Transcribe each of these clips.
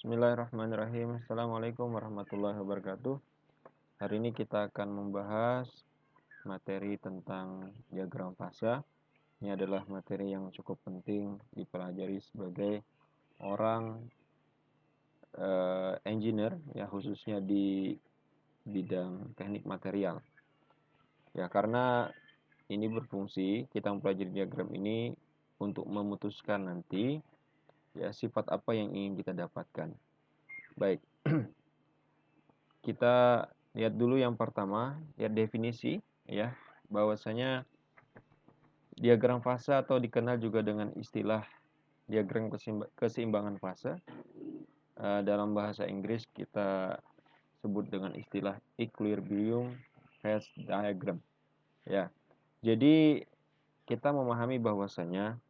Bismillahirrahmanirrahim. Assalamualaikum warahmatullahi wabarakatuh. Hari ini kita akan membahas materi tentang diagram fasa. Ini adalah materi yang cukup penting dipelajari sebagai orang engineer, ya khususnya di bidang teknik material. Ya, karena ini berfungsi, kita mempelajari diagram ini untuk memutuskan nanti ya sifat apa yang ingin kita dapatkan. Baik. Kita lihat dulu yang pertama, lihat definisi ya, bahwasanya diagram fase atau dikenal juga dengan istilah diagram keseimbangan fase. Dalam bahasa Inggris kita sebut dengan istilah equilibrium phase diagram. Ya. Jadi kita memahami bahwasanya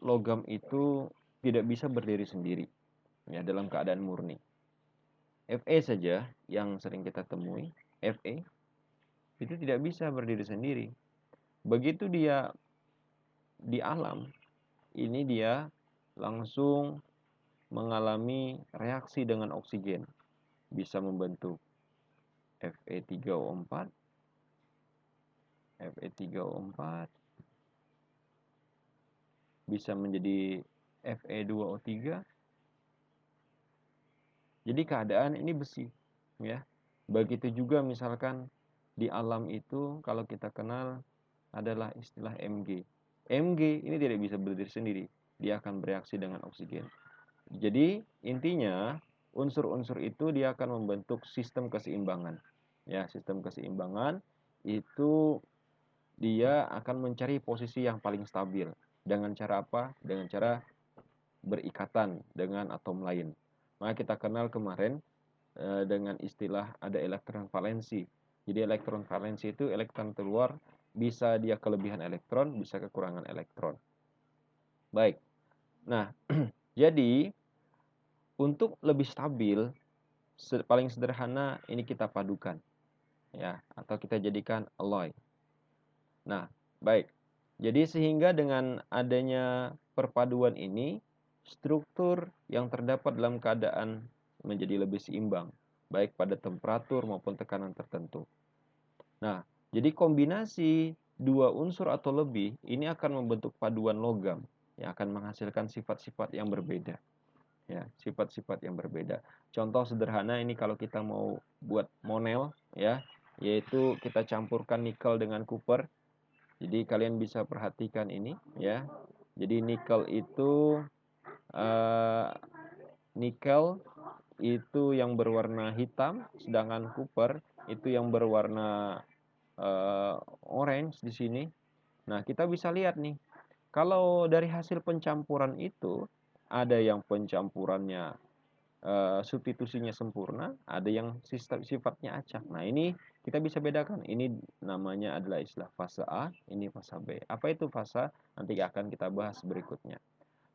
logam itu tidak bisa berdiri sendiri ya dalam keadaan murni. Fe saja yang sering kita temui, Fe itu tidak bisa berdiri sendiri. Begitu dia di alam, ini dia langsung mengalami reaksi dengan oksigen. Bisa membentuk Fe3O4, Fe3O4, bisa menjadi Fe2O3. Jadi keadaan ini besi, ya. Begitu juga misalkan di alam itu kalau kita kenal adalah istilah Mg. Mg ini tidak bisa berdiri sendiri, dia akan bereaksi dengan oksigen. Jadi intinya unsur-unsur itu dia akan membentuk sistem keseimbangan. Ya, sistem keseimbangan itu dia akan mencari posisi yang paling stabil. Dengan cara apa? Dengan cara berikatan dengan atom lain. Maka kita kenal kemarin dengan istilah ada elektron valensi. Jadi elektron valensi itu elektron keluar, bisa dia kelebihan elektron, bisa kekurangan elektron. Baik. Nah, jadi untuk lebih stabil, paling sederhana ini kita padukan, ya, atau kita jadikan alloy. Nah, baik. Jadi sehingga dengan adanya perpaduan ini, struktur yang terdapat dalam keadaan menjadi lebih seimbang, baik pada temperatur maupun tekanan tertentu. Nah, jadi kombinasi dua unsur atau lebih ini akan membentuk paduan logam yang akan menghasilkan sifat-sifat yang berbeda. Ya, sifat-sifat yang berbeda. Contoh sederhana ini kalau kita mau buat monel ya, yaitu kita campurkan nikel dengan copper. Jadi kalian bisa perhatikan ini ya. Jadi nikel itu yang berwarna hitam, sedangkan copper itu yang berwarna orange di sini. Nah, kita bisa lihat nih, kalau dari hasil pencampuran itu ada yang pencampurannya substitusinya sempurna, ada yang sifatnya acak. Nah, ini kita bisa bedakan. Ini namanya adalah istilah fase A, ini fase B. Apa itu fase? Nanti akan kita bahas berikutnya.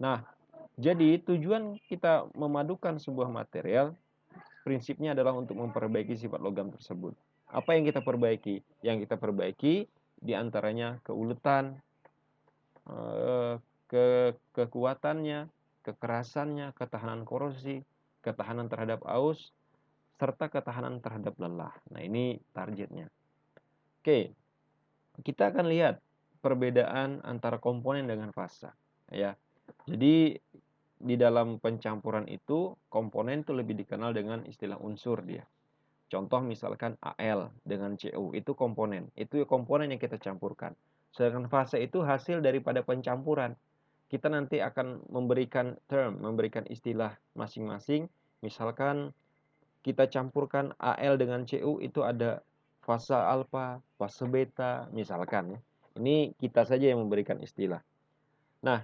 Nah, jadi tujuan kita memadukan sebuah material prinsipnya adalah untuk memperbaiki sifat logam tersebut. Apa yang kita perbaiki? Yang kita perbaiki diantaranya keuletan, kekuatannya, kekerasannya, ketahanan korosi, ketahanan terhadap aus, serta ketahanan terhadap lelah. Nah, ini targetnya. Oke, kita akan lihat perbedaan antara komponen dengan fasa. Ya, jadi di dalam pencampuran itu komponen itu lebih dikenal dengan istilah unsur dia. Contoh misalkan Al dengan Cu itu komponen. Itu komponen yang kita campurkan. Sedangkan fase itu hasil daripada pencampuran. Kita nanti akan memberikan memberikan istilah masing-masing. Misalkan kita campurkan Al dengan Cu itu ada fase alfa, fase beta, misalkan. Ini kita saja yang memberikan istilah. Nah,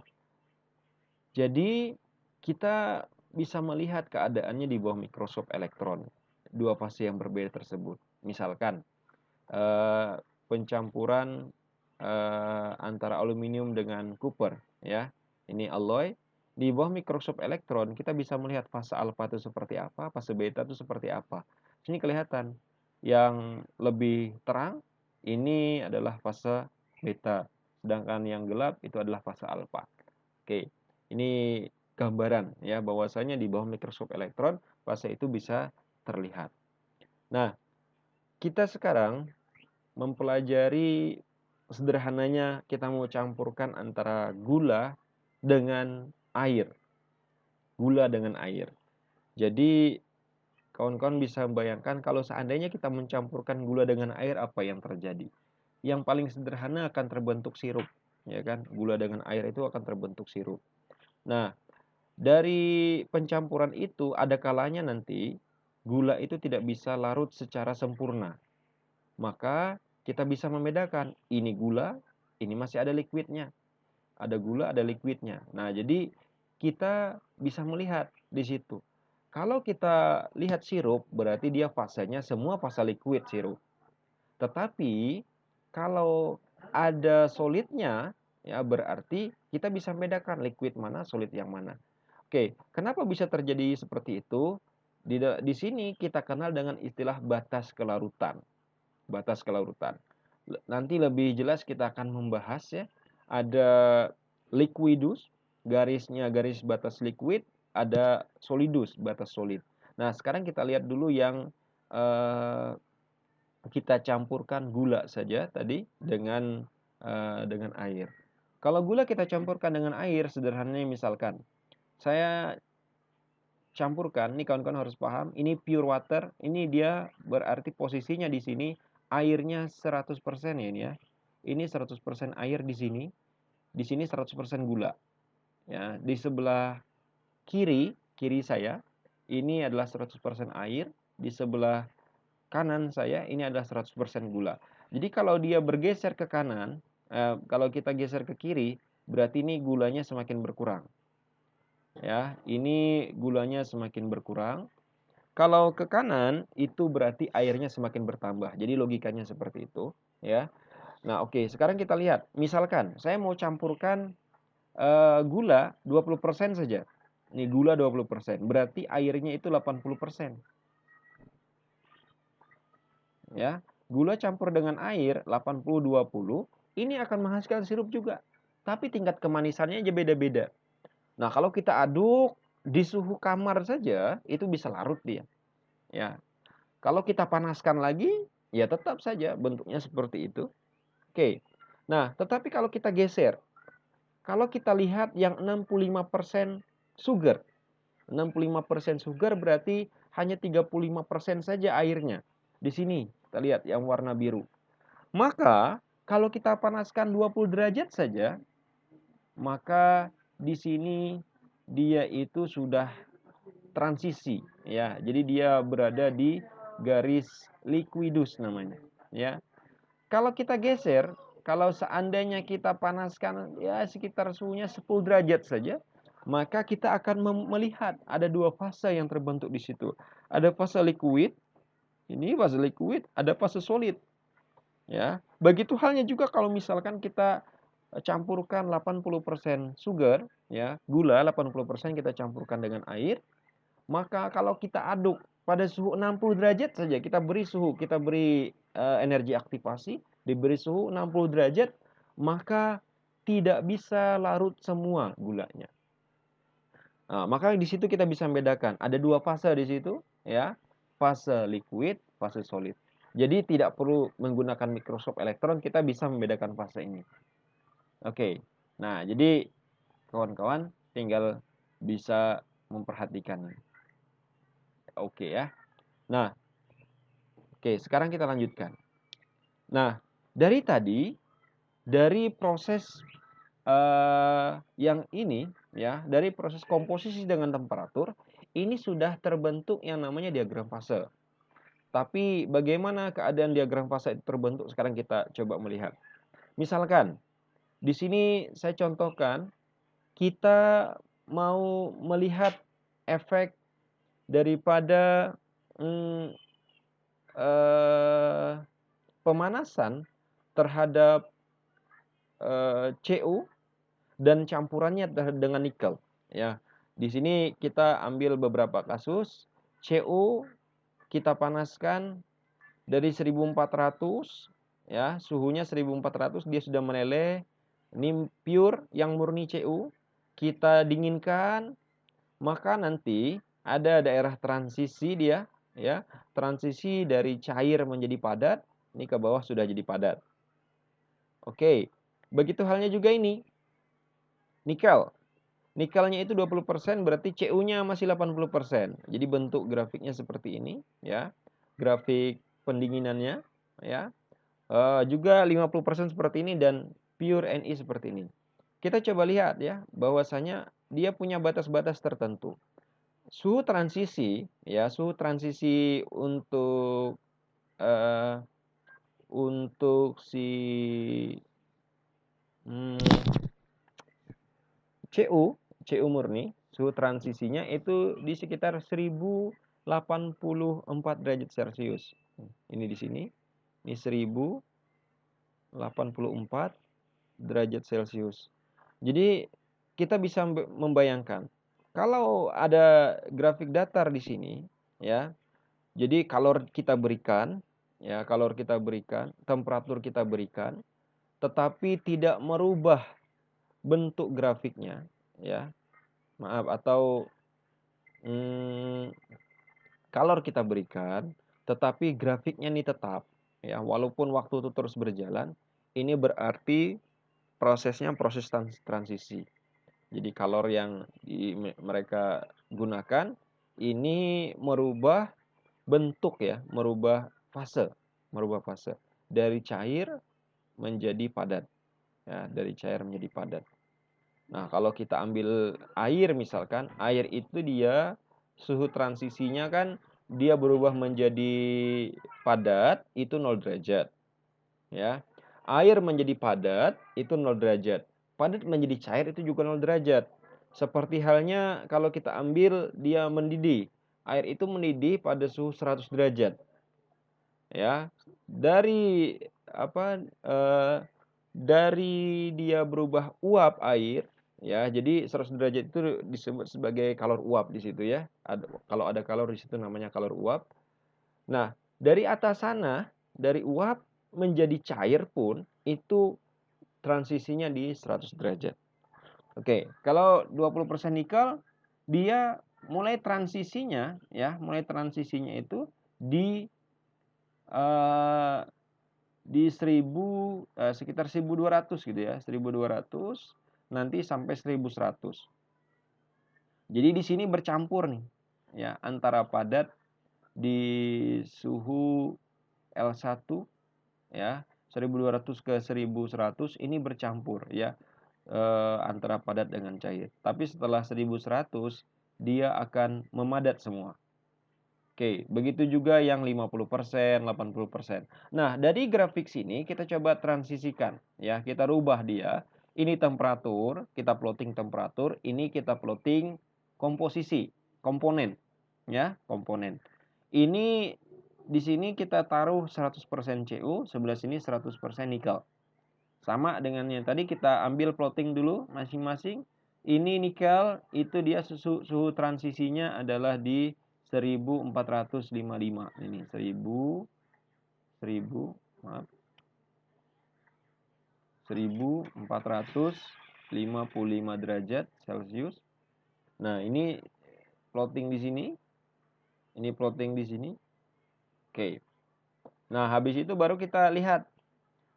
jadi kita bisa melihat keadaannya di bawah mikroskop elektron. Dua fase yang berbeda tersebut. Misalkan pencampuran antara aluminium dengan copper, ya. Ini alloy. Di bawah mikroskop elektron kita bisa melihat fase alfa itu seperti apa, fase beta itu seperti apa. Sini kelihatan yang lebih terang ini adalah fase beta, sedangkan yang gelap itu adalah fase alfa. Oke. Ini gambaran ya bahwasanya di bawah mikroskop elektron fase itu bisa terlihat. Nah, kita sekarang mempelajari sederhananya kita mau campurkan antara gula dengan air. Gula dengan air. Jadi kawan-kawan bisa bayangkan kalau seandainya kita mencampurkan gula dengan air apa yang terjadi. Yang paling sederhana akan terbentuk sirup, ya kan? Gula dengan air itu akan terbentuk sirup. Nah, dari pencampuran itu ada kalanya nanti gula itu tidak bisa larut secara sempurna. Maka kita bisa membedakan ini gula, ini masih ada liquidnya. Ada gula, ada liquidnya. Nah, jadi kita bisa melihat di situ. Kalau kita lihat sirup, berarti dia fasenya semua fase liquid sirup. Tetapi kalau ada solidnya, ya berarti kita bisa membedakan liquid mana, solid yang mana. Oke, kenapa bisa terjadi seperti itu? Di sini kita kenal dengan istilah batas kelarutan. Batas kelarutan. Nanti lebih jelas kita akan membahas ya. Ada liquidus, garis batas liquid, ada solidus, batas solid. Nah, sekarang kita lihat dulu yang kita campurkan gula saja tadi dengan air. Kalau gula kita campurkan dengan air, sederhananya misalkan saya campurkan, ini kawan-kawan harus paham, ini pure water, ini dia berarti posisinya di sini airnya 100% ya ini ya. Ini 100% air di sini 100% gula. Ya, di sebelah kiri saya ini adalah 100% air, di sebelah kanan saya ini adalah 100% gula. Jadi kalau dia bergeser ke kanan, kalau kita geser ke kiri, berarti ini gulanya semakin berkurang. Ya, ini gulanya semakin berkurang. Kalau ke kanan itu berarti airnya semakin bertambah. Jadi logikanya seperti itu, ya. Nah, oke, sekarang kita lihat. Misalkan saya mau campurkan gula 20% saja. Ini gula 20%, berarti airnya itu 80%. Ya, gula campur dengan air 80-20, ini akan menghasilkan sirup juga. Tapi tingkat kemanisannya aja beda-beda. Nah, kalau kita aduk di suhu kamar saja, itu bisa larut dia. Ya. Kalau kita panaskan lagi, ya tetap saja bentuknya seperti itu. Oke. Nah, tetapi kalau kita geser, kalau kita lihat yang 65% sugar. 65% sugar berarti hanya 35% saja airnya. Di sini kita lihat yang warna biru. Maka kalau kita panaskan 20 derajat saja, maka di sini dia itu sudah transisi ya. Jadi dia berada di garis liquidus namanya, ya. Kalau kita geser, kalau seandainya kita panaskan ya sekitar suhunya 10 derajat saja, maka kita akan melihat ada dua fase yang terbentuk di situ. Ada fase liquid, ini fase liquid, ada fase solid. Ya, begitu halnya juga kalau misalkan kita campurkan 80% sugar, ya, gula 80% kita campurkan dengan air, maka kalau kita aduk pada suhu 60 derajat saja, kita beri energi aktivasi, diberi suhu 60 derajat, maka tidak bisa larut semua gulanya. Nah, maka di situ kita bisa membedakan. Ada dua fase di situ, ya, fase liquid, fase solid. Jadi tidak perlu menggunakan mikroskop elektron, kita bisa membedakan fase ini. Oke, nah jadi kawan-kawan tinggal bisa memperhatikannya. Oke ya. Nah, oke, sekarang kita lanjutkan. Nah, dari proses yang ini, ya, dari proses komposisi dengan temperatur, ini sudah terbentuk yang namanya diagram fase. Tapi bagaimana keadaan diagram fase itu terbentuk? Sekarang kita coba melihat. Misalkan, di sini saya contohkan, kita mau melihat efek daripada pemanasan terhadap Cu dan campurannya dengan nikel. Ya, di sini kita ambil beberapa kasus. Cu kita panaskan dari 1400, ya, suhunya 1400 dia sudah meleleh. Ini pure yang murni Cu. Kita dinginkan maka nanti ada daerah transisi dia, ya, transisi dari cair menjadi padat. Ini ke bawah sudah jadi padat. Oke, begitu halnya juga ini, nikel. Nikelnya itu 20%, berarti Cu-nya masih 80%. Jadi bentuk grafiknya seperti ini, ya. Grafik pendinginannya, ya. Juga 50% seperti ini dan pure Ni seperti ini. Kita coba lihat ya, bahwasanya dia punya batas-batas tertentu. Suhu transisi, ya, suhu transisi eh, untuk si Cu murni, suhu transisinya itu di sekitar 1084 derajat Celcius. Ini di sini, ini 1084 derajat Celcius. Jadi kita bisa membayangkan kalau ada grafik datar di sini, ya. Jadi kalor kita berikan, ya, kalor kita berikan, temperatur kita berikan, tetapi tidak merubah bentuk grafiknya, ya. Maaf, atau kalor kita berikan, tetapi grafiknya ini tetap, ya, walaupun waktu itu terus berjalan, ini berarti prosesnya proses transisi. Jadi kalor yang mereka gunakan ini merubah bentuk, ya, merubah fase dari cair menjadi padat, ya, dari cair menjadi padat. Nah, kalau kita ambil air misalkan, air itu dia suhu transisinya kan dia berubah menjadi padat itu 0 derajat, ya. Air menjadi padat itu 0 derajat. Padat menjadi cair itu juga 0 derajat. Seperti halnya kalau kita ambil dia mendidih. Air itu mendidih pada suhu 100 derajat. Ya. Dari dari dia berubah uap air, ya. Jadi 100 derajat itu disebut sebagai kalor uap di situ, ya. Kalau ada kalor di situ namanya kalor uap. Nah, dari atas sana, dari uap menjadi cair pun itu transisinya di 100 derajat. Oke, kalau 20% nikel dia mulai transisinya, ya, itu di sekitar 1200 gitu, ya. 1200 nanti sampai 1100. Jadi di sini bercampur nih, ya, antara padat di suhu L1, ya, 1200 ke 1100 ini bercampur, ya, antara padat dengan cair. Tapi setelah 1100 dia akan memadat semua. Oke, begitu juga yang 50%, 80%. Nah, dari grafik sini kita coba transisikan, ya, kita rubah dia. Ini temperatur, kita plotting temperatur, ini kita plotting komposisi, komponen, ya, komponen. Ini di sini kita taruh 100% Cu, sebelah sini 100% nikel. Sama dengan yang tadi kita ambil plotting dulu masing-masing. Ini nikel, itu dia suhu transisinya adalah di 1455. Ini 1455 derajat Celcius. Nah, ini plotting di sini. Ini plotting di sini. Oke. Nah, habis itu baru kita lihat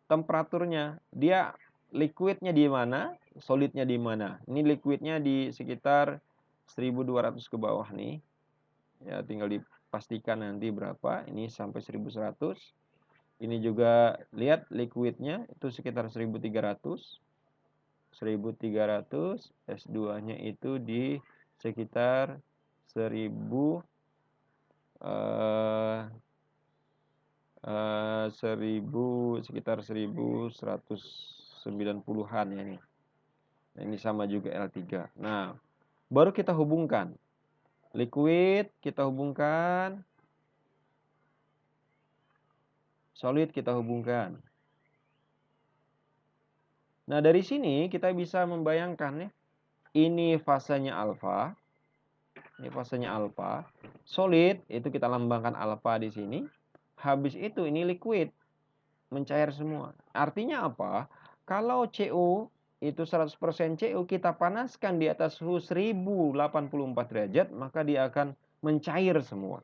temperaturnya. Dia liquidnya di mana, solidnya di mana. Ini liquidnya di sekitar 1200 ke bawah nih. Ya, tinggal dipastikan nanti berapa. Ini sampai 1100. Ini juga lihat liquidnya itu sekitar 1300. 1300, S2-nya itu di sekitar 1000 sekitar 1190-an ya ini. Nah, ini sama juga L3. Nah, baru kita hubungkan. Liquid kita hubungkan, solid kita hubungkan. Nah, dari sini kita bisa membayangkan, ya. Ini fasenya alfa. Ini fasenya alfa. Solid itu kita lambangkan alfa di sini. Habis itu ini liquid, mencair semua. Artinya apa? Kalau Cu itu 100% Cu, kita panaskan di atas suhu 1084 derajat, maka dia akan mencair semua.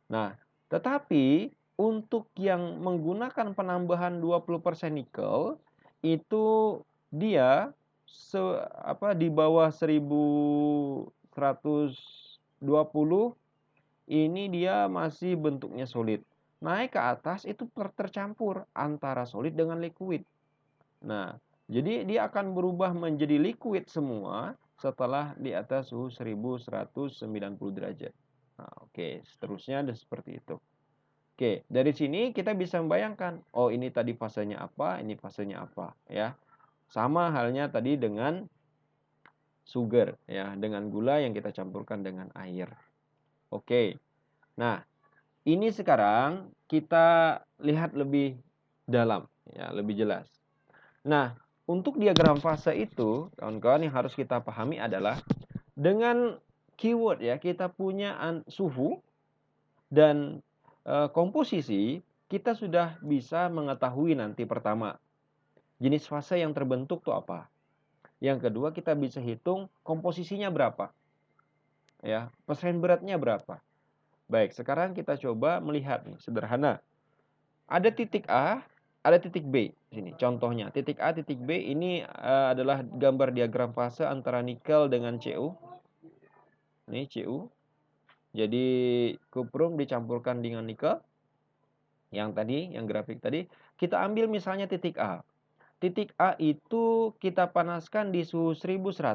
Nah, tetapi untuk yang menggunakan penambahan 20% nikel, itu dia di bawah 1120 ini dia masih bentuknya solid. Naik ke atas itu tercampur antara solid dengan liquid. Nah, jadi dia akan berubah menjadi liquid semua setelah di atas suhu 1190 derajat. Nah, oke, seterusnya ada seperti itu. Oke, dari sini kita bisa membayangkan, oh ini tadi fasenya apa, ini fasenya apa, ya. Sama halnya tadi dengan sugar, ya, dengan gula yang kita campurkan dengan air. Oke. Nah, ini sekarang kita lihat lebih dalam, ya, lebih jelas. Nah, untuk diagram fase itu, kawan-kawan, yang harus kita pahami adalah dengan keyword, ya, kita punya suhu dan komposisi, kita sudah bisa mengetahui nanti pertama jenis fase yang terbentuk itu apa. Yang kedua, kita bisa hitung komposisinya berapa, ya, persen beratnya berapa. Baik, sekarang kita coba melihat nih, sederhana. Ada titik A, ada titik B. Sini contohnya, titik A, titik B ini adalah gambar diagram fase antara nikel dengan Cu. Ini Cu. Jadi kuprum dicampurkan dengan nikel. Yang tadi, yang grafik tadi, kita ambil misalnya titik A. Titik A itu kita panaskan di suhu 1100.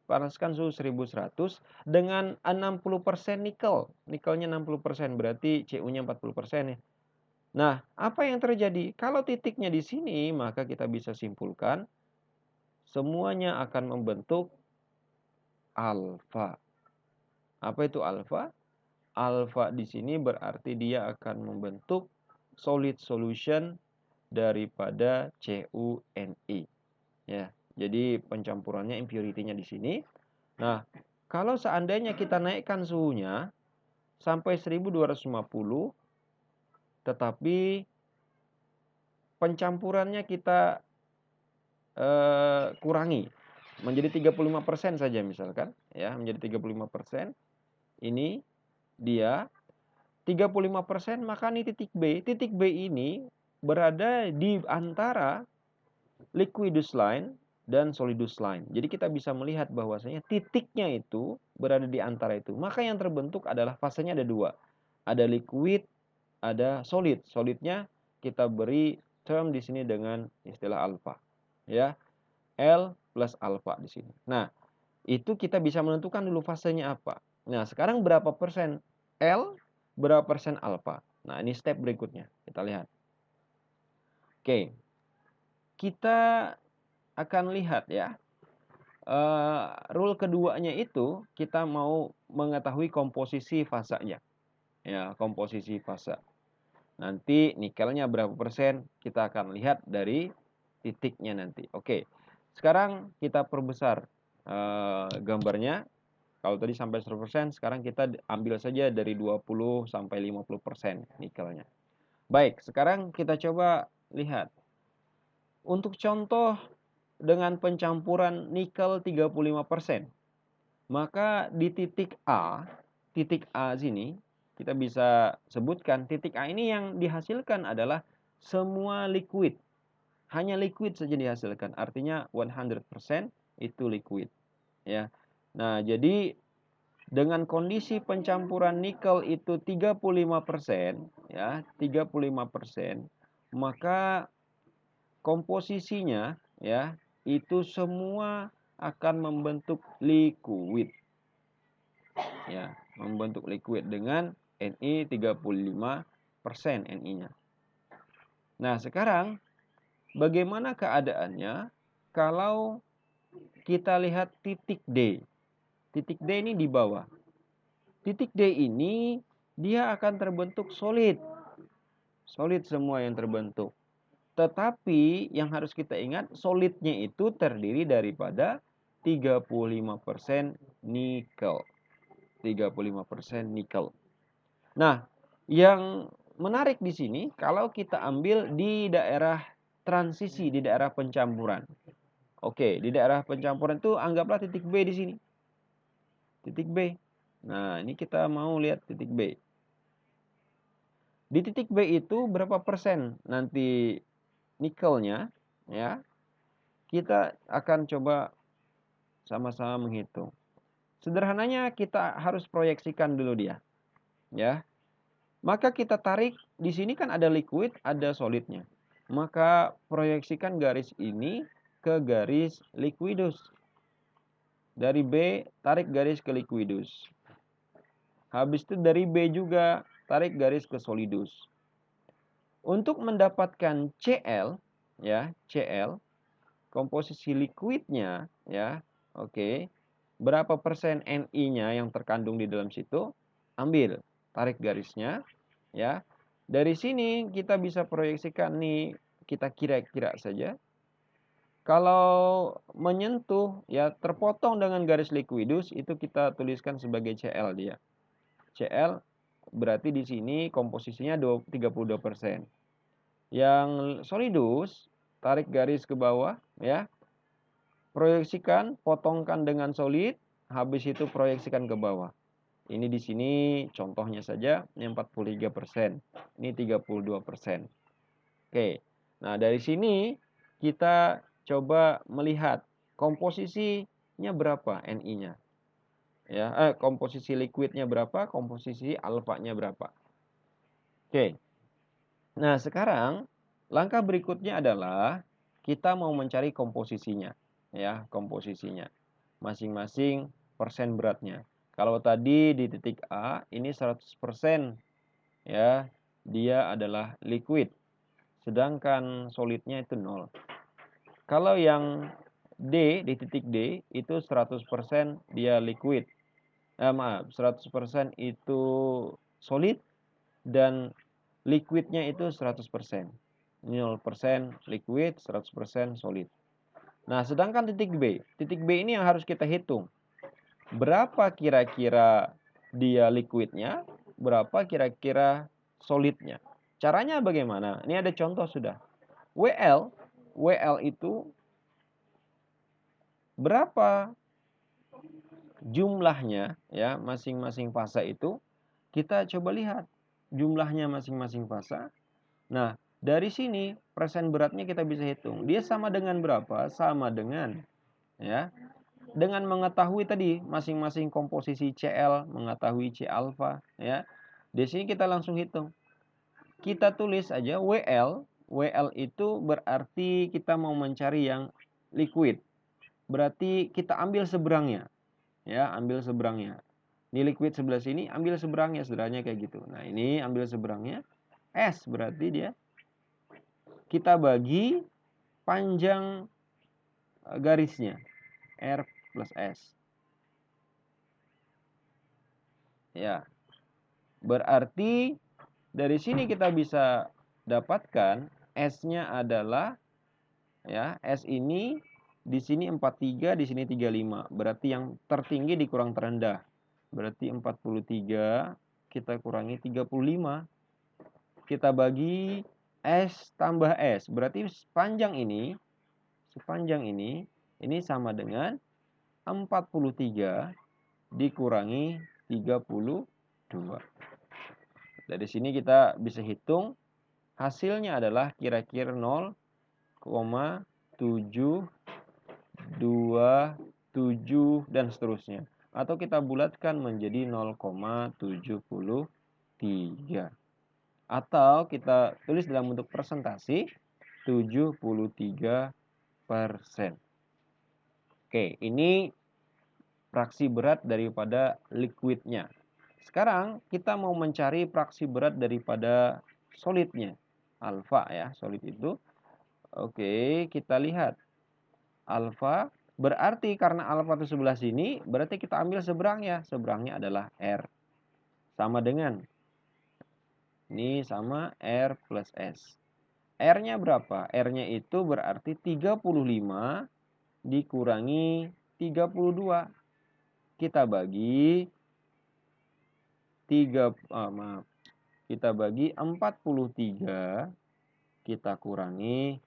Panaskan suhu 1100 dengan 60% nikel. Nikelnya 60%, berarti Cu-nya 40% ya. Nah, apa yang terjadi? Kalau titiknya di sini, maka kita bisa simpulkan semuanya akan membentuk alfa. Apa itu alfa? Alfa di sini berarti dia akan membentuk solid solution daripada CuNi. Ya, jadi pencampurannya, impurity-nya di sini. Nah, kalau seandainya kita naikkan suhunya sampai 1250, tetapi pencampurannya kita kurangi menjadi 35% saja misalkan, ya, menjadi 35%. Ini dia 35%, maka ini titik B. Titik B ini berada di antara liquidus line dan solidus line. Jadi kita bisa melihat bahwasanya titiknya itu berada di antara itu. Maka yang terbentuk adalah fasenya ada dua. Ada liquid, ada solid. Solidnya kita beri term di sini dengan istilah alfa. Ya. L plus alfa di sini. Nah, itu kita bisa menentukan dulu fasenya apa. Nah, sekarang berapa persen L, berapa persen alfa. Nah, ini step berikutnya. Kita lihat. Oke. Kita akan lihat, ya. Rule keduanya itu kita mau mengetahui komposisi fasanya. Ya, komposisi fasa. Nanti nikelnya berapa persen, kita akan lihat dari titiknya nanti. Oke. Sekarang kita perbesar gambarnya. Kalau tadi sampai 100%, sekarang kita ambil saja dari 20 sampai 50% nikelnya. Baik, sekarang kita coba lihat. Untuk contoh dengan pencampuran nikel 35%, maka di titik A sini, kita bisa sebutkan titik A ini yang dihasilkan adalah semua liquid. Hanya liquid saja dihasilkan, artinya 100% itu liquid. Ya. Nah, jadi dengan kondisi pencampuran nikel itu 35%, ya, 35%, maka komposisinya, ya, itu semua akan membentuk liquid. Ya, membentuk liquid dengan Ni 35% Ni-nya. Nah, sekarang bagaimana keadaannya kalau kita lihat titik D? Titik D ini di bawah. Titik D ini dia akan terbentuk solid. Solid semua yang terbentuk. Tetapi yang harus kita ingat, solidnya itu terdiri daripada 35% nikel. 35% nikel. Nah, yang menarik di sini kalau kita ambil di daerah transisi, di daerah pencampuran. Oke, di daerah pencampuran itu anggaplah titik B di sini. Titik B. Nah, ini kita mau lihat titik B. Di titik B itu berapa persen nanti nikelnya, ya? Kita akan coba sama-sama menghitung. Sederhananya kita harus proyeksikan dulu dia, ya. Maka kita tarik, di sini kan ada liquid, ada solidnya. Maka proyeksikan garis ini ke garis liquidus. Dari B, tarik garis ke liquidus. Habis itu dari B juga, tarik garis ke solidus. Untuk mendapatkan Cl, ya, Cl, komposisi liquidnya, ya, oke. Berapa persen Ni-nya yang terkandung di dalam situ? Ambil, tarik garisnya, ya. Dari sini kita bisa proyeksikan nih, kita kira-kira saja. Kalau menyentuh, ya terpotong dengan garis liquidus, itu kita tuliskan sebagai Cl dia. Cl berarti di sini komposisinya 32%. Yang solidus, tarik garis ke bawah, ya. Proyeksikan, potongkan dengan solid, habis itu proyeksikan ke bawah. Ini di sini contohnya saja, ini 43%, ini 32%. Oke, nah dari sini kita coba melihat komposisinya berapa Ni-nya. Ya, komposisi liquidnya berapa, komposisi alfanya berapa. Oke, nah sekarang langkah berikutnya adalah kita mau mencari komposisinya. Ya, komposisinya. Masing-masing persen beratnya. Kalau tadi di titik A ini 100%, ya, dia adalah liquid. Sedangkan solidnya itu 0. Kalau yang D di titik D itu 100% dia liquid. Maaf, 100% itu solid dan liquidnya itu 100%. 0% liquid, 100% solid. Nah, sedangkan titik B. Titik B ini yang harus kita hitung. Berapa kira-kira dia liquidnya, berapa kira-kira solidnya. Caranya bagaimana? Ini ada contoh sudah. WL itu berapa jumlahnya, ya, masing-masing fasa itu. Kita coba lihat jumlahnya masing-masing fasa. Nah, dari sini persen beratnya kita bisa hitung. Dia sama dengan berapa? Sama dengan, ya, dengan mengetahui tadi masing-masing komposisi Cl, mengetahui C alfa, ya. Di sini kita langsung hitung. Kita tulis aja WL. WL itu berarti kita mau mencari yang liquid. Berarti kita ambil seberangnya. Ya, ambil seberangnya. Ini liquid sebelah sini, ambil seberangnya, sederhananya kayak gitu. Nah, ini ambil seberangnya. S berarti dia. Kita bagi panjang garisnya. R plus S. Ya. Berarti dari sini kita bisa dapatkan S-nya adalah, ya, S ini di sini 43, di sini 35. Berarti yang tertinggi dikurang terendah. Berarti 43 kita kurangi 35. Kita bagi S tambah S. Berarti sepanjang ini sama dengan 43 dikurangi 32. Dari sini kita bisa hitung hasilnya adalah kira-kira 0,727 dan seterusnya. Atau kita bulatkan menjadi 0,73. Atau kita tulis dalam bentuk persentase 73%. Oke, ini fraksi berat daripada liquidnya. Sekarang kita mau mencari fraksi berat daripada solidnya. Alfa, ya, solid itu. Oke, kita lihat. Alfa berarti karena alfa itu sebelah sini, berarti kita ambil seberangnya. Seberangnya adalah R. Sama dengan, ini sama R plus S. R-nya berapa? R-nya itu berarti 35 dikurangi 32. Kita bagi kita bagi 43, kita kurangi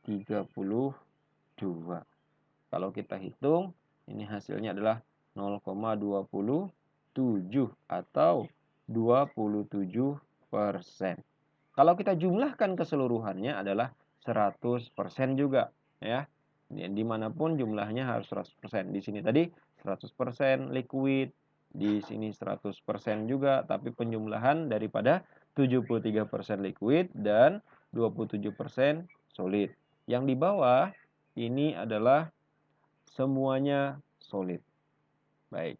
32. Kalau kita hitung, ini hasilnya adalah 0,27 atau 27%. Kalau kita jumlahkan keseluruhannya adalah 100% juga, ya. Dimanapun jumlahnya harus 100%. Di sini tadi 100% liquid, di sini 100% juga, tapi penjumlahan daripada 73% liquid dan 27% solid. Yang di bawah ini adalah semuanya solid. Baik.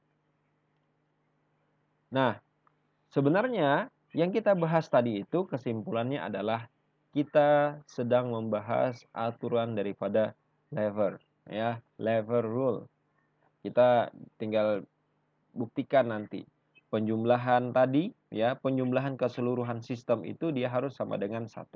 Nah, sebenarnya yang kita bahas tadi itu kesimpulannya adalah kita sedang membahas aturan daripada lever, ya, lever rule. Kita tinggal buktikan nanti penjumlahan tadi, ya, penjumlahan keseluruhan sistem itu dia harus sama dengan 1.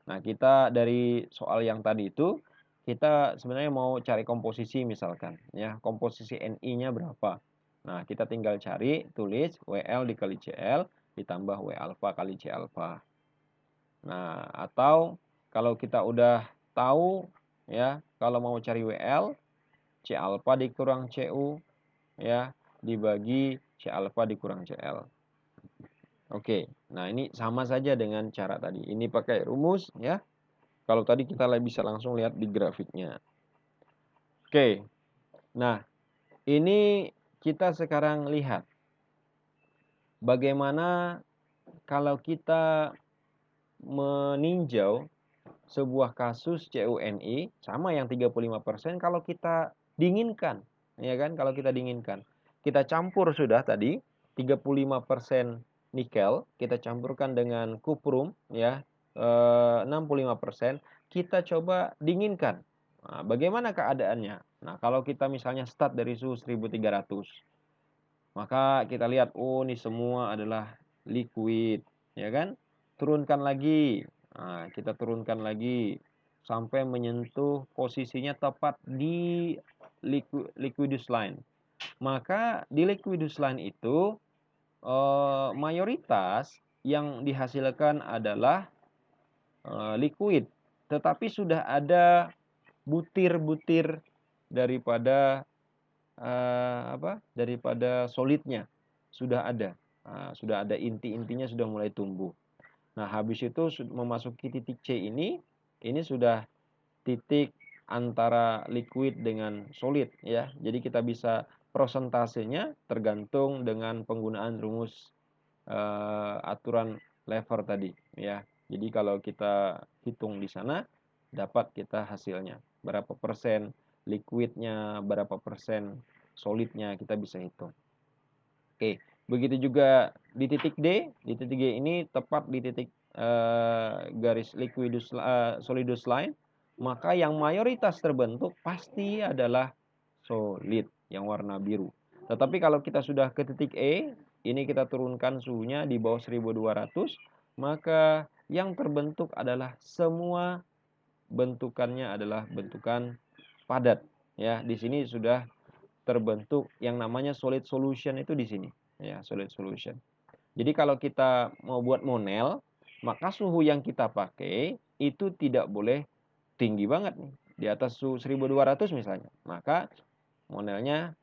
Nah, kita dari soal yang tadi itu kita sebenarnya mau cari komposisi misalkan, ya, komposisi Ni-nya berapa. Nah, kita tinggal cari, tulis WL dikali CL ditambah W alfa kali C alfa. Nah, atau kalau kita udah tahu, ya, kalau mau cari WL, C alfa dikurang CU, ya, dibagi C alfa dikurang CL. Oke, nah ini sama saja dengan cara tadi. Ini pakai rumus, ya. Kalau tadi kita bisa langsung lihat di grafiknya. Oke, nah ini kita sekarang lihat bagaimana kalau kita meninjau sebuah kasus CUNI sama yang 35% kalau kita dinginkan, ya kan? Kalau kita dinginkan. Kita campur sudah tadi 35% nikel, kita campurkan dengan kuprum, ya, 65%, kita coba dinginkan. Nah, bagaimana keadaannya? Nah, kalau kita misalnya start dari suhu 1300, maka kita lihat, oh ini semua adalah liquid, ya kan? Turunkan lagi. Nah, kita turunkan lagi sampai menyentuh posisinya tepat di liquidus line. Maka di liquidus line itu mayoritas yang dihasilkan adalah liquid, tetapi sudah ada butir-butir daripada daripada solidnya, sudah ada. Nah, sudah ada inti-intinya sudah mulai tumbuh. Nah, habis itu memasuki titik C ini sudah titik antara liquid dengan solid, ya. Jadi kita bisa prosentasenya tergantung dengan penggunaan rumus aturan lever tadi, ya. Jadi kalau kita hitung di sana dapat kita hasilnya berapa persen liquidnya, berapa persen solidnya, kita bisa hitung. Oke, begitu juga di titik D. Di titik D ini tepat di titik garis liquidus solidus line, maka yang mayoritas terbentuk pasti adalah solid yang warna biru. Tetapi kalau kita sudah ke titik E, ini kita turunkan suhunya di bawah 1200, maka yang terbentuk adalah semua bentukannya adalah bentukan padat, ya. Di sini sudah terbentuk yang namanya solid solution itu di sini, ya, solid solution. Jadi kalau kita mau buat monel, maka suhu yang kita pakai itu tidak boleh tinggi banget nih, di atas suhu 1200 misalnya. Maka monelnya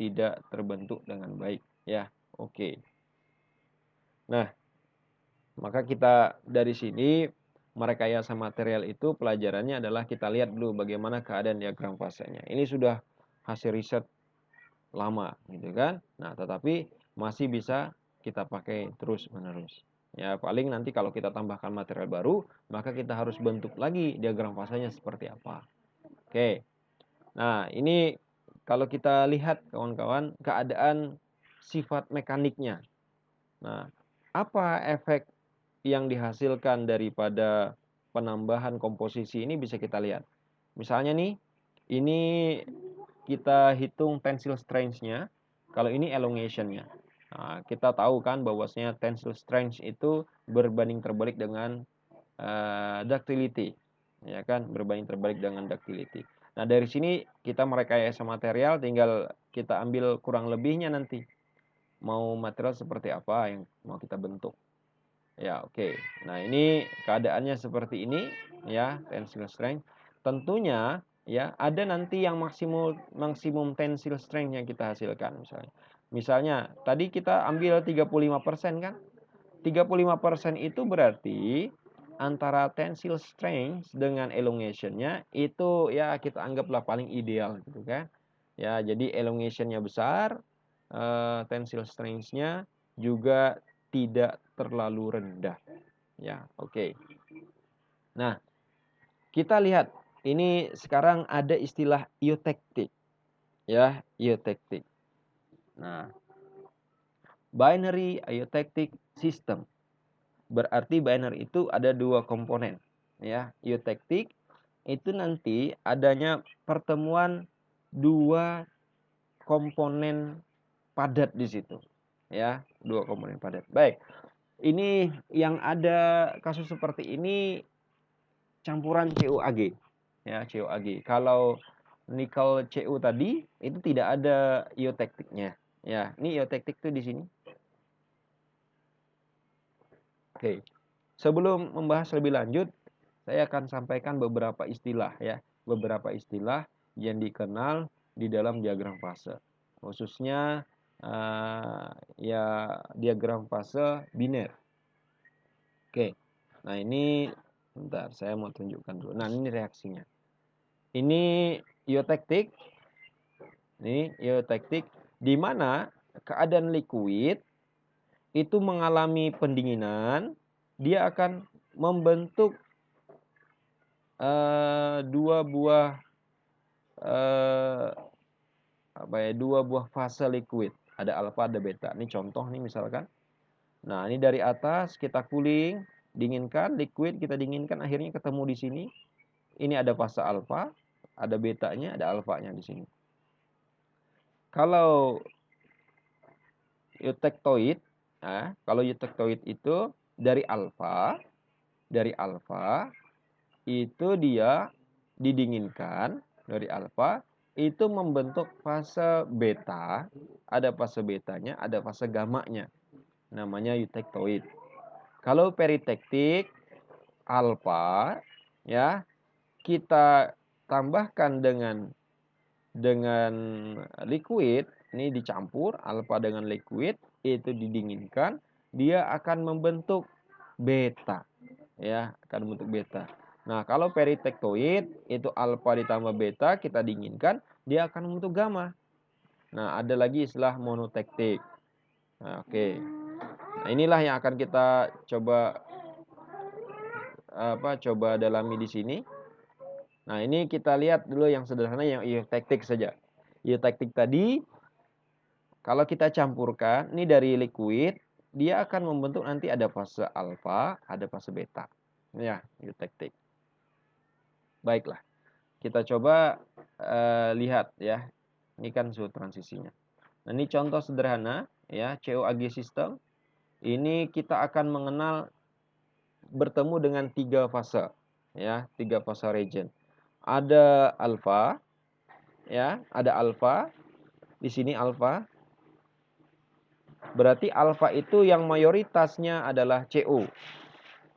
tidak terbentuk dengan baik, ya. Oke. Nah, maka kita dari sini merekayasa material itu pelajarannya adalah kita lihat dulu bagaimana keadaan diagram fasenya. Ini sudah hasil riset lama gitu kan. Nah, tetapi masih bisa kita pakai terus-menerus. Ya, paling nanti kalau kita tambahkan material baru, maka kita harus bentuk lagi diagram fasenya seperti apa. Oke. Nah, ini kalau kita lihat kawan-kawan keadaan sifat mekaniknya. Nah, apa efek yang dihasilkan daripada penambahan komposisi ini bisa kita lihat. Misalnya nih, ini kita hitung tensile strength-nya, kalau ini elongation-nya. Nah, kita tahu kan bahwasanya tensile strength itu berbanding terbalik dengan ductility, ya kan, berbanding terbalik dengan ductility. Nah, dari sini kita merekayasa material, tinggal kita ambil kurang lebihnya nanti. Mau material seperti apa yang mau kita bentuk. Ya, oke. Nah, ini keadaannya seperti ini, ya, tensile strength. Tentunya ya, ada nanti yang maksimum tensile strength yang kita hasilkan misalnya. Misalnya tadi kita ambil 35% kan? 35% itu berarti antara tensile strength dengan elongation-nya itu ya kita anggaplah paling ideal gitu kan. Ya, jadi elongation-nya besar, tensile strength-nya juga tidak terlalu rendah. Ya, oke. Nah, kita lihat ini sekarang ada istilah eutectic. Ya, eutectic. Nah, binary eutectic system. Berarti binary itu ada dua komponen. Ya, eutectic itu nanti adanya pertemuan dua komponen padat di situ. Ya, dua komponen padat. Baik. Ini yang ada kasus seperti ini campuran CuAg. Ya, CuAg. Kalau nikel Cu tadi itu tidak ada eutecticnya. Ya, ini eutectic tuh di sini. Oke. Sebelum membahas lebih lanjut, saya akan sampaikan beberapa istilah ya, beberapa istilah yang dikenal di dalam diagram fase. Khususnya ya diagram fase biner. Oke. Nah, ini bentar saya mau tunjukkan dulu. Nah, ini reaksinya. Ini eutectic. Ini eutectic di mana keadaan liquid itu mengalami pendinginan, dia akan membentuk dua buah dua buah fase liquid. Ada alfa, ada beta. Ini contoh nih misalkan. Nah, ini dari atas kita cooling, dinginkan, liquid kita dinginkan, akhirnya ketemu di sini. Ini ada fase alfa, ada betanya, ada alfanya di sini. Kalau eutectoid, kalau eutectoid itu dari alfa itu dia didinginkan dari alfa itu membentuk fase beta, ada fase betanya, ada fase gamanya. Namanya eutectoid. Kalau peritektik alfa ya kita tambahkan dengan liquid, ini dicampur alfa dengan liquid itu didinginkan, dia akan membentuk beta. Ya, akan membentuk beta. Nah, kalau peritektoid itu alfa ditambah beta kita dinginkan, dia akan membentuk gamma. Nah, ada lagi istilah monotektik. Nah, oke. Nah, inilah yang akan kita coba dalami di sini. Nah, ini kita lihat dulu yang sederhana yang eutectic saja. Eutectic tadi kalau kita campurkan ini dari liquid, dia akan membentuk nanti ada fase alfa, ada fase beta. Ya, eutectic. Baiklah. Kita coba lihat ya. Ini kan suhu transisinya. Nah, ini contoh sederhana ya, CuAg system. Ini kita akan mengenal bertemu dengan tiga fase ya, tiga fase region. Ada alfa ya, ada alfa. Di sini alfa. Berarti alfa itu yang mayoritasnya adalah Cu.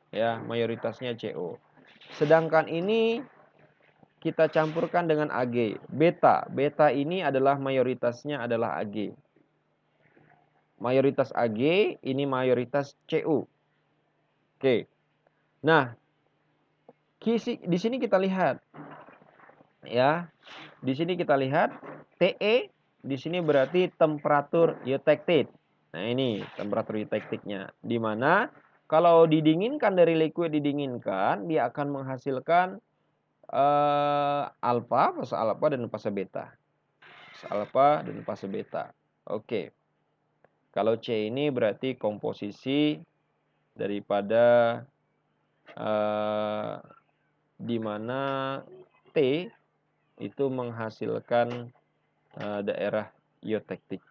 Ya, mayoritasnya Cu. Sedangkan ini kita campurkan dengan Ag. Beta. Beta ini adalah mayoritasnya adalah Ag. Mayoritas Ag, ini mayoritas Cu. Oke. Nah, di sini kita lihat ya. Di sini kita lihat Te di sini berarti temperatur eutectic. Nah, ini temperatur eutecticnya. Di mana kalau didinginkan dari liquid didinginkan, dia akan menghasilkan alfa, fase alfa dan fase beta. Fase alfa dan fase beta. Oke. Kalau C ini berarti komposisi daripada di mana T itu menghasilkan daerah eutectic.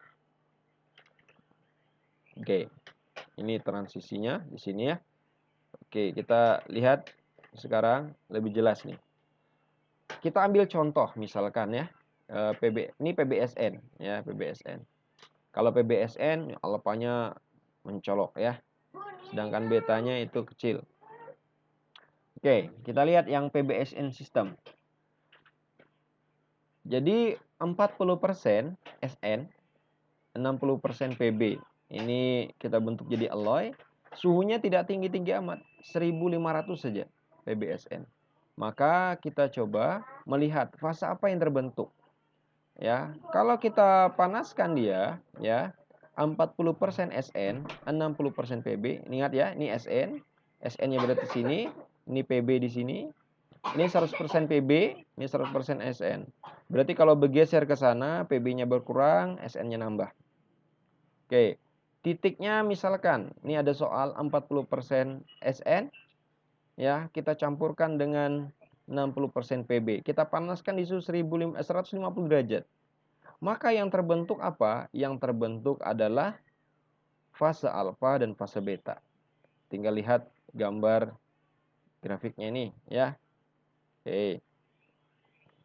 Oke. Ini transisinya di sini ya. Oke, kita lihat sekarang lebih jelas nih. Kita ambil contoh misalkan ya. Ini PBSN ya, PBSN. Kalau PBSN alfanya mencolok ya. Sedangkan betanya itu kecil. Oke, kita lihat yang PBSN system. Jadi 40% SN, 60% PB. Ini kita bentuk jadi alloy. Suhunya tidak tinggi-tinggi amat, 1500 saja PBSN. Maka kita coba melihat fase apa yang terbentuk. Ya, kalau kita panaskan dia, ya, 40% SN, 60% PB. Ingat ya, ini SN. SN-nya berarti sini, ini PB di sini. Ini 100% PB, ini 100% SN. Berarti kalau bergeser ke sana, PB-nya berkurang, SN-nya nambah. Oke. Titiknya misalkan, ini ada soal 40% SN, ya, kita campurkan dengan 60% PB. Kita panaskan di suhu 150 derajat. Maka yang terbentuk apa? Yang terbentuk adalah fase alfa dan fase beta. Tinggal lihat gambar grafiknya ini, ya. Oke.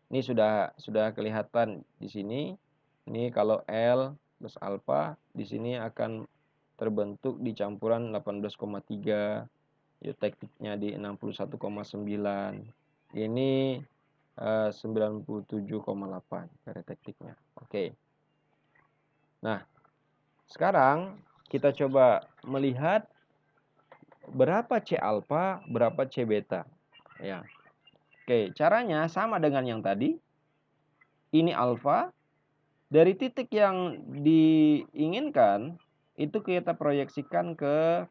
Ini sudah kelihatan di sini. Ini kalau L plus alfa di sini akan terbentuk di campuran 18,3. Tekniknya di 61,9. Ini 97,8 tekniknya. Oke. Nah, sekarang kita coba melihat berapa C alfa, berapa C beta. Ya. Oke, caranya sama dengan yang tadi. Ini alfa. Dari titik yang diinginkan itu kita proyeksikan ke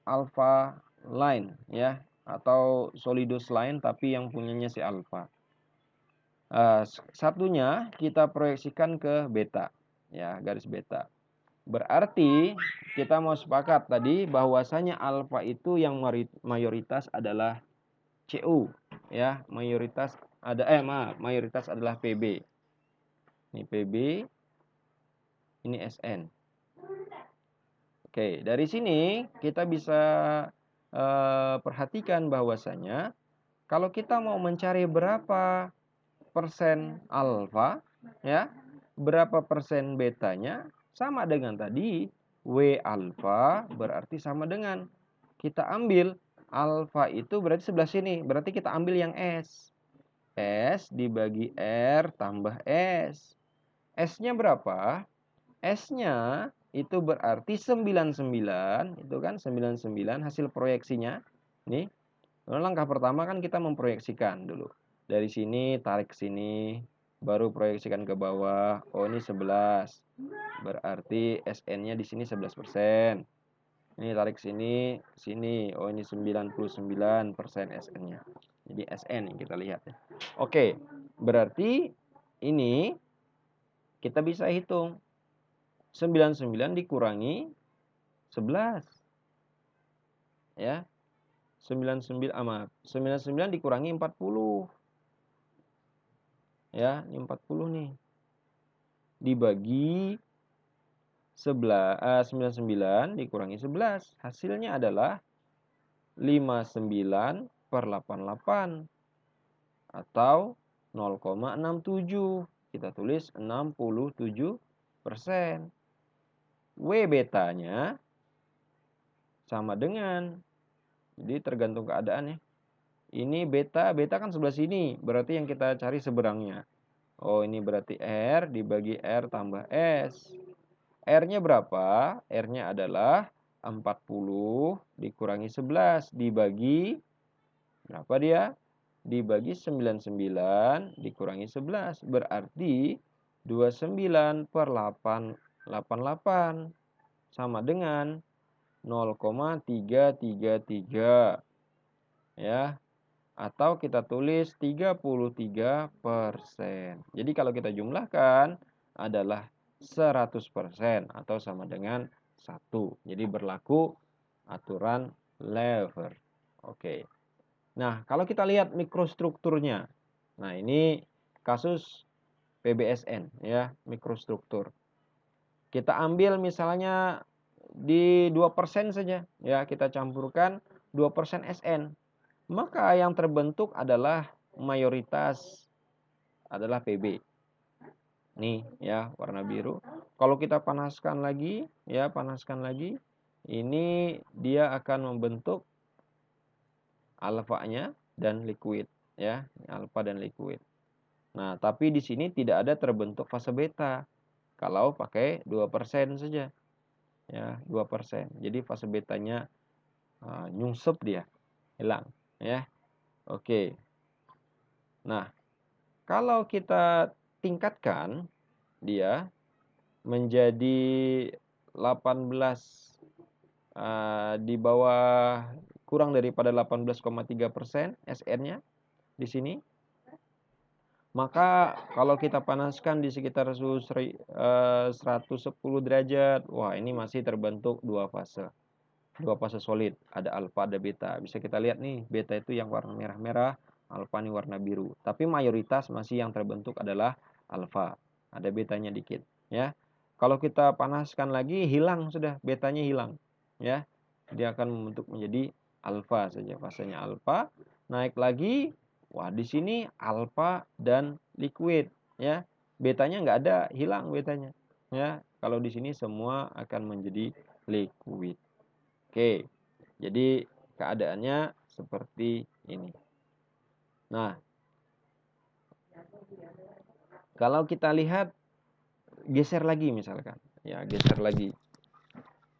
alpha line, ya, atau solidus line tapi yang punyanya si alpha. Satunya kita proyeksikan ke beta, ya, garis beta. Berarti kita mau sepakat tadi bahwasanya alfa itu yang mayoritas adalah CU, ya, mayoritas adalah PB. Ini PB, ini SN. Oke, dari sini kita bisa perhatikan bahwasanya kalau kita mau mencari berapa persen alfa, ya, berapa persen betanya, sama dengan tadi W alfa berarti sama dengan kita ambil alfa itu berarti sebelah sini, berarti kita ambil yang S. S dibagi R tambah S. S-nya berapa? S-nya itu berarti 99, itu kan 99 hasil proyeksinya. Nih, langkah pertama kan kita memproyeksikan dulu. Dari sini tarik ke sini, baru proyeksikan ke bawah. Oh, ini 11. Berarti SN-nya di sini 11%. Ini tarik sini, sini. Oh, ini 99% SN-nya. Jadi SN yang kita lihat ya. Oke, berarti ini kita bisa hitung 99 dikurangi 11. Ya. 99 dikurangi 40. Ya, ini 40 nih. Dibagi 99 dikurangi 11. Hasilnya adalah 59/88 atau 0,67. Kita tulis 67%. W betanya sama dengan, jadi tergantung keadaannya. Ini beta kan sebelah sini, berarti yang kita cari seberangnya. Oh, ini berarti R dibagi R tambah S. R-nya berapa? R-nya adalah 40 dikurangi 11 dibagi berapa dia? Dibagi 99 dikurangi 11 berarti 29/888 sama dengan 0,333, ya, atau kita tulis 33%. Jadi kalau kita jumlahkan adalah 100% atau sama dengan 1. Jadi berlaku aturan Lever. Oke. Nah, kalau kita lihat mikrostrukturnya. Nah, ini kasus PBSN, ya, mikrostruktur. Kita ambil misalnya di 2% saja, ya, kita campurkan 2% SN. Maka yang terbentuk adalah mayoritas adalah PB. Nih, ya, warna biru. Kalau kita panaskan lagi, ya, ini dia akan membentuk alfanya dan liquid, ya, alfa dan liquid. Nah, tapi di sini tidak ada terbentuk fase beta kalau pakai 2% saja. Ya, 2%. Jadi fase betanya nyungsep dia, hilang, ya. Oke. Nah, kalau kita tingkatkan dia menjadi 18 di bawah kurang daripada 18,3% SN-nya di sini, maka kalau kita panaskan di sekitar suhu 110 derajat, wah ini masih terbentuk dua fase solid, ada alfa, ada beta. Bisa kita lihat nih, beta itu yang warna merah-merah, alfa ini warna biru. Tapi mayoritas masih yang terbentuk adalah alfa, ada betanya dikit, ya. Kalau kita panaskan lagi, hilang sudah, betanya hilang, ya. Dia akan membentuk menjadi alfa saja, fasenya alfa. Naik lagi, wah di sini alfa dan liquid, ya. Betanya nggak ada, hilang betanya, ya. Kalau di sini semua akan menjadi liquid. Oke, jadi keadaannya seperti ini. Nah, kalau kita lihat, geser lagi misalkan, ya geser lagi.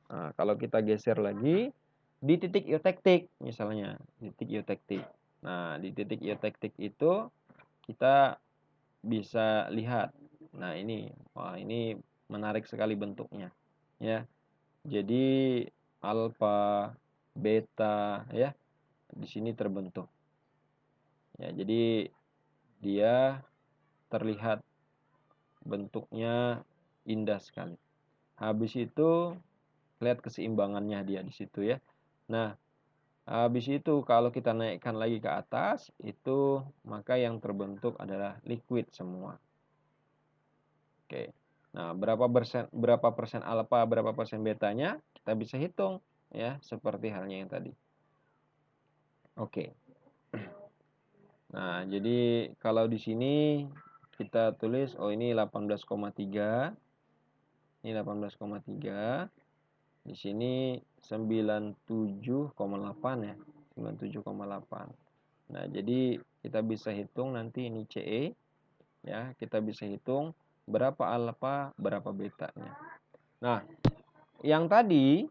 Nah, kalau kita geser lagi di titik eutektik misalnya, titik eutektik. Nah, di titik eutektik itu kita bisa lihat. Nah, ini, wah ini menarik sekali bentuknya, ya. Jadi alfa, beta, ya, di sini terbentuk. Ya, jadi dia terlihat bentuknya indah sekali. Habis itu lihat keseimbangannya dia di situ ya. Nah, habis itu kalau kita naikkan lagi ke atas itu maka yang terbentuk adalah liquid semua. Oke. Nah, berapa persen alfa, berapa persen betanya kita bisa hitung ya, seperti halnya yang tadi. Oke. Nah, jadi kalau di sini kita tulis ini 18,3. Ini 18,3. Di sini 97,8 ya. 97,8. Nah, jadi kita bisa hitung nanti ini CE ya, kita bisa hitung berapa alfa, berapa betanya. Nah, yang tadi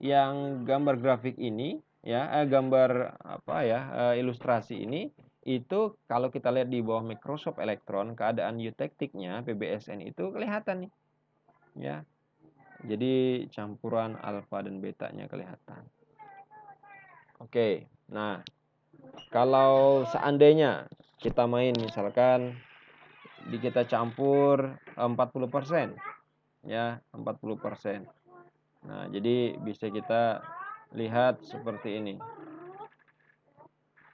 yang gambar grafik ini ya, gambar apa ya, ilustrasi ini itu kalau kita lihat di bawah mikroskop elektron keadaan eutektiknya PBSN itu kelihatan nih. Ya. Jadi campuran alfa dan betanya kelihatan. Oke. Nah, kalau seandainya kita main misalkan kita campur 40%. Ya, 40%. Nah, jadi bisa kita lihat seperti ini.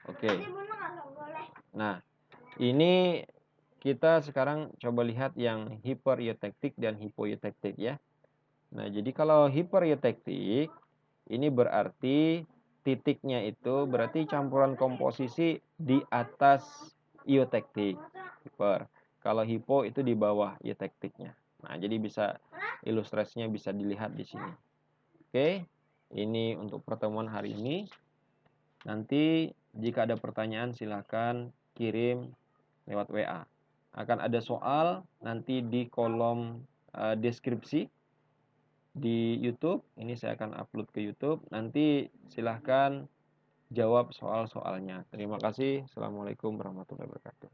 Oke. Nah, ini kita sekarang coba lihat yang hipereutektik dan hipoeutektik ya. Nah, jadi kalau hipereutektik ini berarti titiknya itu berarti campuran komposisi di atas eutektik. Hiper. Kalau hipo itu di bawah eutektiknya. Nah, jadi bisa ilustrasinya bisa dilihat di sini. Oke. Ini untuk pertemuan hari ini. Nanti jika ada pertanyaan silahkan kirim lewat WA. Akan ada soal nanti di kolom deskripsi di YouTube. Ini saya akan upload ke YouTube. Nanti silahkan jawab soal-soalnya. Terima kasih. Assalamualaikum warahmatullahi wabarakatuh.